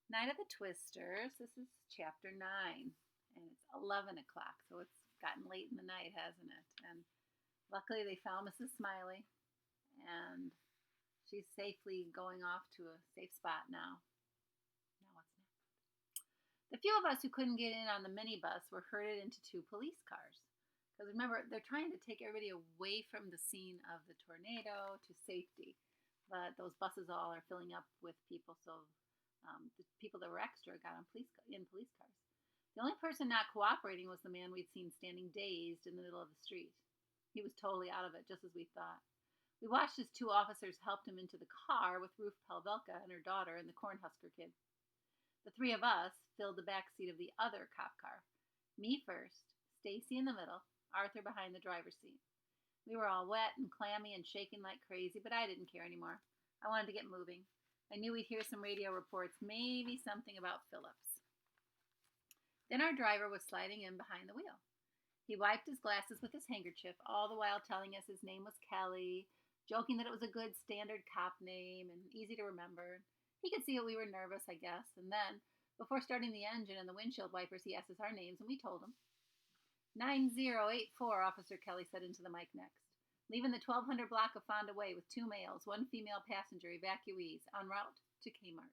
Night of the Twisters. This is chapter 9, and it's 11 o'clock, so it's gotten late in the night, hasn't it? And luckily, they found Mrs. Smiley, and she's safely going off to a safe spot now. Now, what's next? The few of us who couldn't get in on the minibus were herded into two police cars. Because remember, they're trying to take everybody away from the scene of the tornado to safety. But those buses all are filling up with people, so the people that were extra got in police cars. The only person not cooperating was the man we'd seen standing dazed in the middle of the street. He was totally out of it, just as we thought. We watched as two officers helped him into the car with Ruth Pelvelka and her daughter and the Cornhusker kid. The three of us filled the back seat of the other cop car. Me first, Stacy in the middle, Arthur behind the driver's seat. We were all wet and clammy and shaking like crazy, but I didn't care anymore. I wanted to get moving. I knew we'd hear some radio reports, maybe something about Phillips. Then our driver was sliding in behind the wheel. He wiped his glasses with his handkerchief, all the while telling us his name was Kelly, joking that it was a good standard cop name and easy to remember. He could see that we were nervous, I guess, and then, before starting the engine and the windshield wipers, he asked us our names, and we told him. 9084, Officer Kelly said into the mic next. Leaving the 1200 block of Fonda Way with two males, one female passenger, evacuees, en route to Kmart.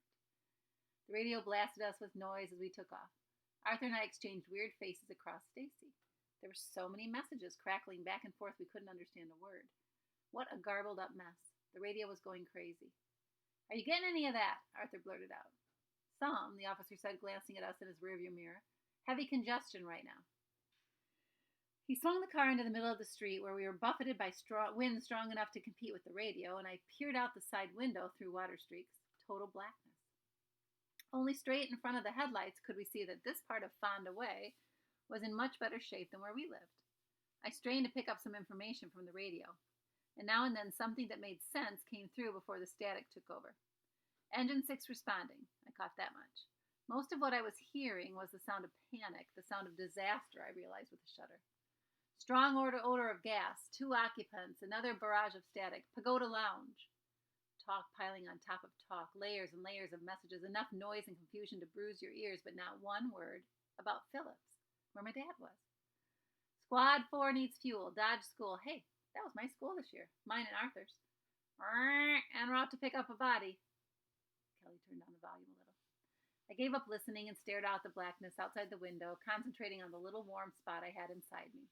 The radio blasted us with noise as we took off. Arthur and I exchanged weird faces across Stacy. There were so many messages crackling back and forth we couldn't understand a word. What a garbled up mess. The radio was going crazy. Are you getting any of that? Arthur blurted out. Some, the officer said, glancing at us in his rearview mirror. Heavy congestion right now. He swung the car into the middle of the street where we were buffeted by wind strong enough to compete with the radio, and I peered out the side window through water streaks. Total blackness. Only straight in front of the headlights could we see that this part of Fonda Way was in much better shape than where we lived. I strained to pick up some information from the radio, and now and then something that made sense came through before the static took over. Engine 6 responding. I caught that much. Most of what I was hearing was the sound of panic, the sound of disaster, I realized with a shudder. Strong odor of gas, two occupants, another barrage of static, Pagoda Lounge. Talk piling on top of talk, layers and layers of messages, enough noise and confusion to bruise your ears, but not one word about Phillips, where my dad was. Squad 4 needs fuel, Dodge School. Hey, that was my school this year, mine and Arthur's. En route to pick up a body. Kelly turned down the volume a little. I gave up listening and stared out the blackness outside the window, concentrating on the little warm spot I had inside me.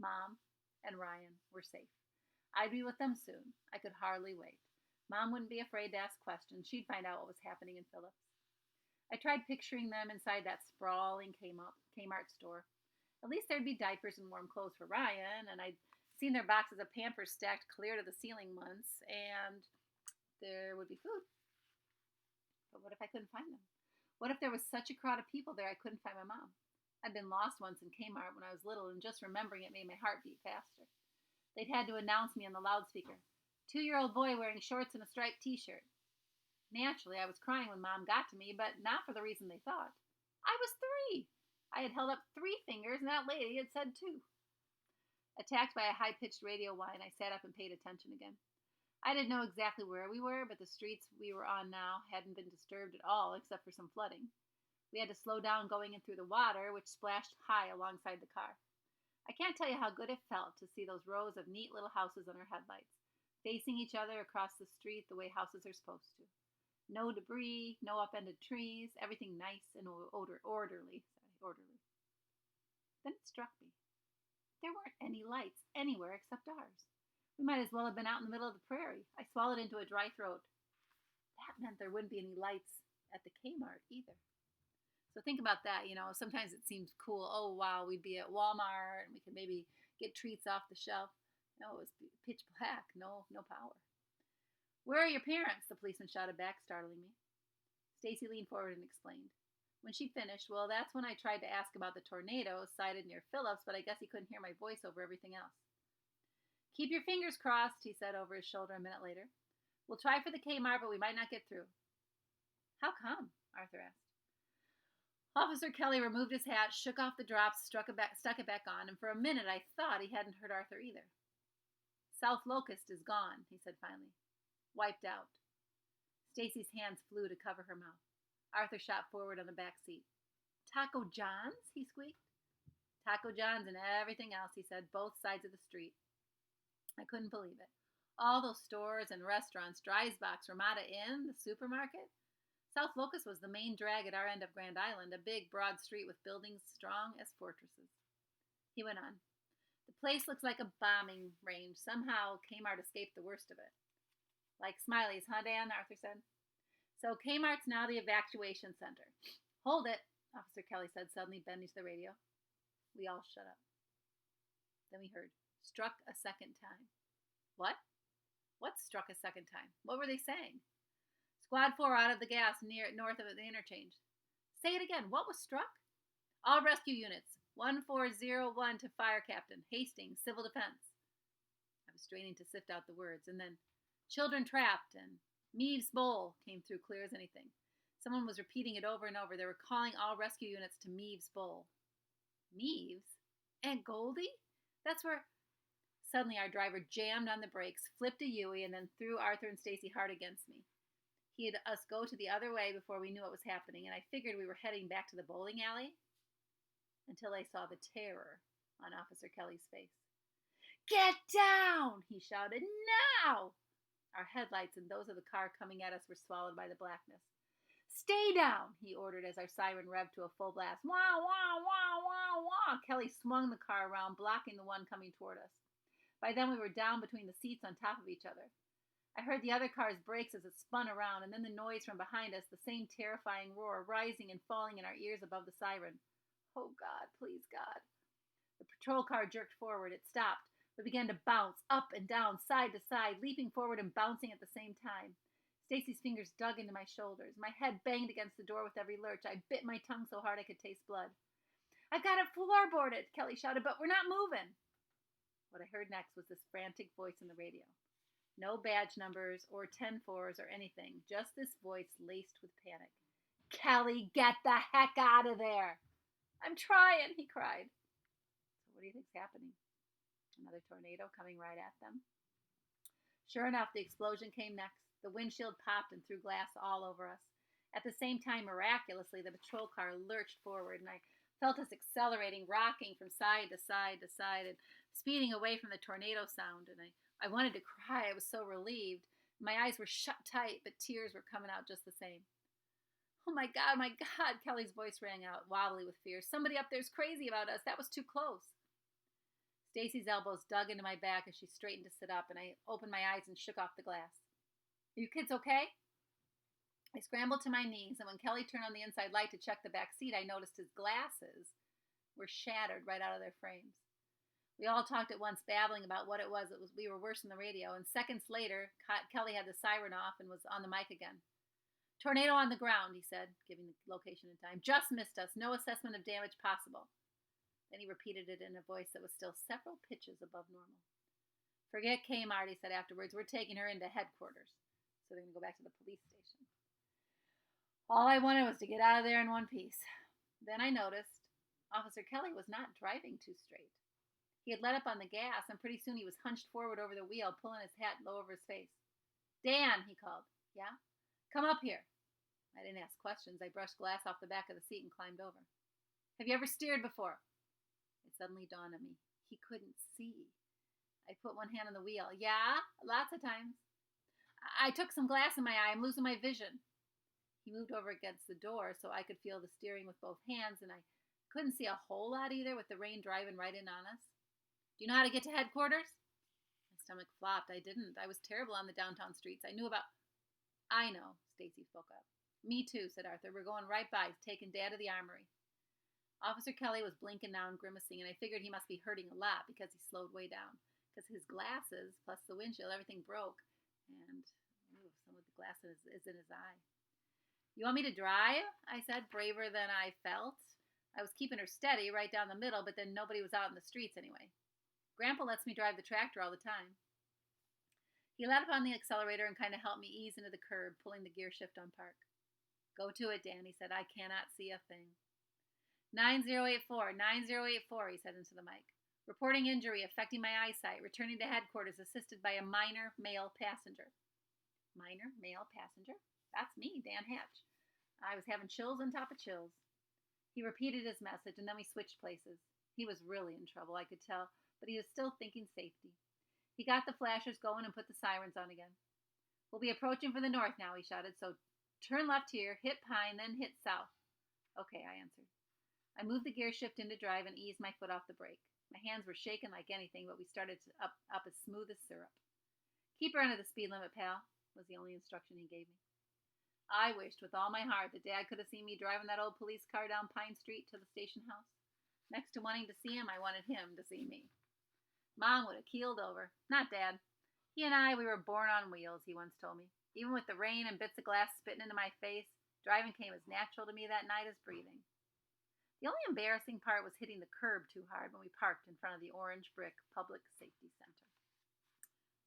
Mom and Ryan were safe. I'd be with them soon. I could hardly wait. Mom wouldn't be afraid to ask questions. She'd find out what was happening in Phillips. I tried picturing them inside that sprawling Kmart store. At least there'd be diapers and warm clothes for Ryan, and I'd seen their boxes of Pampers stacked clear to the ceiling once, and there would be food. But what if I couldn't find them? What if there was such a crowd of people there I couldn't find my mom? I'd been lost once in Kmart when I was little, and just remembering it made my heart beat faster. They'd had to announce me on the loudspeaker. 2-year-old boy wearing shorts and a striped t-shirt. Naturally, I was crying when Mom got to me, but not for the reason they thought. I was 3. I had held up 3 fingers, and that lady had said 2. Attacked by a high-pitched radio whine, I sat up and paid attention again. I didn't know exactly where we were, but the streets we were on now hadn't been disturbed at all except for some flooding. We had to slow down going in through the water, which splashed high alongside the car. I can't tell you how good it felt to see those rows of neat little houses on our headlights, facing each other across the street the way houses are supposed to. No debris, no upended trees, everything nice and orderly. Then it struck me. There weren't any lights anywhere except ours. We might as well have been out in the middle of the prairie. I swallowed into a dry throat. That meant there wouldn't be any lights at the Kmart either. So think about that, sometimes it seems cool. Oh, wow, we'd be at Walmart and we could maybe get treats off the shelf. No, it was pitch black, no power. Where are your parents? The policeman shouted back, startling me. Stacy leaned forward and explained. When she finished, well, that's when I tried to ask about the tornado sighted near Phillips, but I guess he couldn't hear my voice over everything else. Keep your fingers crossed, he said over his shoulder a minute later. We'll try for the Kmart, but we might not get through. How come? Arthur asked. Officer Kelly removed his hat, shook off the drops, stuck it back on, and for a minute I thought he hadn't heard Arthur either. South Locust is gone, he said finally. Wiped out. Stacy's hands flew to cover her mouth. Arthur shot forward on the back seat. Taco John's? He squeaked. Taco John's and everything else, he said, both sides of the street. I couldn't believe it. All those stores and restaurants, Dreisbach's, Ramada Inn, the supermarket. South Locust was the main drag at our end of Grand Island, a big, broad street with buildings strong as fortresses. He went on. The place looks like a bombing range. Somehow Kmart escaped the worst of it. Like Smiley's, huh, Dan? Arthur said. So Kmart's now the evacuation center. Hold it, Officer Kelly said, suddenly bending to the radio. We all shut up. Then we heard, struck a second time. What? What struck a second time? What were they saying? Squad 4 out of the gas north of the interchange. Say it again. What was struck? All rescue units. 1401 to Fire Captain. Hastings, Civil Defense. I was straining to sift out the words, and then children trapped and Meaves Bowl came through clear as anything. Someone was repeating it over and over. They were calling all rescue units to Meaves Bowl. Meaves? Aunt Goldie? That's where... Suddenly our driver jammed on the brakes, flipped a Yui, and then threw Arthur and Stacy hard against me. He had us go to the other way before we knew what was happening, and I figured we were heading back to the bowling alley until I saw the terror on Officer Kelly's face. Get down! He shouted. Now! Our headlights and those of the car coming at us were swallowed by the blackness. Stay down, he ordered as our siren revved to a full blast. Wah, wah, wah, wah, wah. Kelly swung the car around, blocking the one coming toward us. By then we were down between the seats on top of each other. I heard the other car's brakes as it spun around, and then the noise from behind us, the same terrifying roar, rising and falling in our ears above the siren. Oh, God, please, God. The patrol car jerked forward. It stopped, but began to bounce up and down, side to side, leaping forward and bouncing at the same time. Stacy's fingers dug into my shoulders. My head banged against the door with every lurch. I bit my tongue so hard I could taste blood. I've got it floorboarded, Kelly shouted, but we're not moving. What I heard next was this frantic voice in the radio. No badge numbers or 10-4s or anything, just this voice laced with panic. Kelly, get the heck out of there! I'm trying, he cried. So what do you think's happening? Another tornado coming right at them? Sure enough, the explosion came next. The windshield popped and threw glass all over us. At the same time, miraculously, the patrol car lurched forward, and I felt us accelerating, rocking from side to side to side, and speeding away from the tornado sound, and I wanted to cry. I was so relieved. My eyes were shut tight, but tears were coming out just the same. Oh, my God, Kelly's voice rang out, wobbly with fear. Somebody up there's crazy about us. That was too close. Stacy's elbows dug into my back as she straightened to sit up, and I opened my eyes and shook off the glass. Are you kids okay? I scrambled to my knees, and when Kelly turned on the inside light to check the back seat, I noticed his glasses were shattered right out of their frames. We all talked at once, babbling about what it was. We were worse than the radio, and seconds later, Kelly had the siren off and was on the mic again. Tornado on the ground, he said, giving the location and time. Just missed us. No assessment of damage possible. Then he repeated it in a voice that was still several pitches above normal. Forget Kmart, he said afterwards. We're taking her into headquarters. So they're going to go back to the police station. All I wanted was to get out of there in one piece. Then I noticed Officer Kelly was not driving too straight. He had let up on the gas, and pretty soon he was hunched forward over the wheel, pulling his hat low over his face. Dan, he called. Yeah? Come up here. I didn't ask questions. I brushed glass off the back of the seat and climbed over. Have you ever steered before? It suddenly dawned on me. He couldn't see. I put one hand on the wheel. Yeah, lots of times. I took some glass in my eye. I'm losing my vision. He moved over against the door so I could feel the steering with both hands, and I couldn't see a whole lot either with the rain driving right in on us. Do you know how to get to headquarters? My stomach flopped. I didn't. I was terrible on the downtown streets. I know, Stacy spoke up. Me too, said Arthur. We're going right by, taking Dad to the armory. Officer Kelly was blinking now and grimacing, and I figured he must be hurting a lot because he slowed way down. Because his glasses, plus the windshield, everything broke. And some of the glass is in his eye. You want me to drive? I said, braver than I felt. I was keeping her steady right down the middle, but then nobody was out in the streets anyway. Grandpa lets me drive the tractor all the time. He let up on the accelerator and kind of helped me ease into the curb, pulling the gear shift on park. Go to it, Dan, he said. I cannot see a thing. 9084, 9084, he said into the mic. Reporting injury affecting my eyesight, returning to headquarters assisted by a minor male passenger. Minor male passenger? That's me, Dan Hatch. I was having chills on top of chills. He repeated his message, and then we switched places. He was really in trouble, I could tell, but he was still thinking safety. He got the flashers going and put the sirens on again. We'll be approaching from the north now, he shouted, so turn left here, hit Pine, then hit south. Okay, I answered. I moved the gear shift into drive and eased my foot off the brake. My hands were shaking like anything, but we started up as smooth as syrup. Keep her under the speed limit, pal, was the only instruction he gave me. I wished with all my heart that Dad could have seen me driving that old police car down Pine Street to the station house. Next to wanting to see him, I wanted him to see me. Mom would have keeled over. Not Dad. He and I, we were born on wheels, he once told me. Even with the rain and bits of glass spitting into my face, driving came as natural to me that night as breathing. The only embarrassing part was hitting the curb too hard when we parked in front of the orange brick Public Safety Center.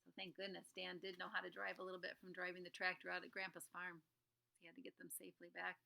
So thank goodness Dan did know how to drive a little bit from driving the tractor out at Grandpa's farm. He had to get them safely back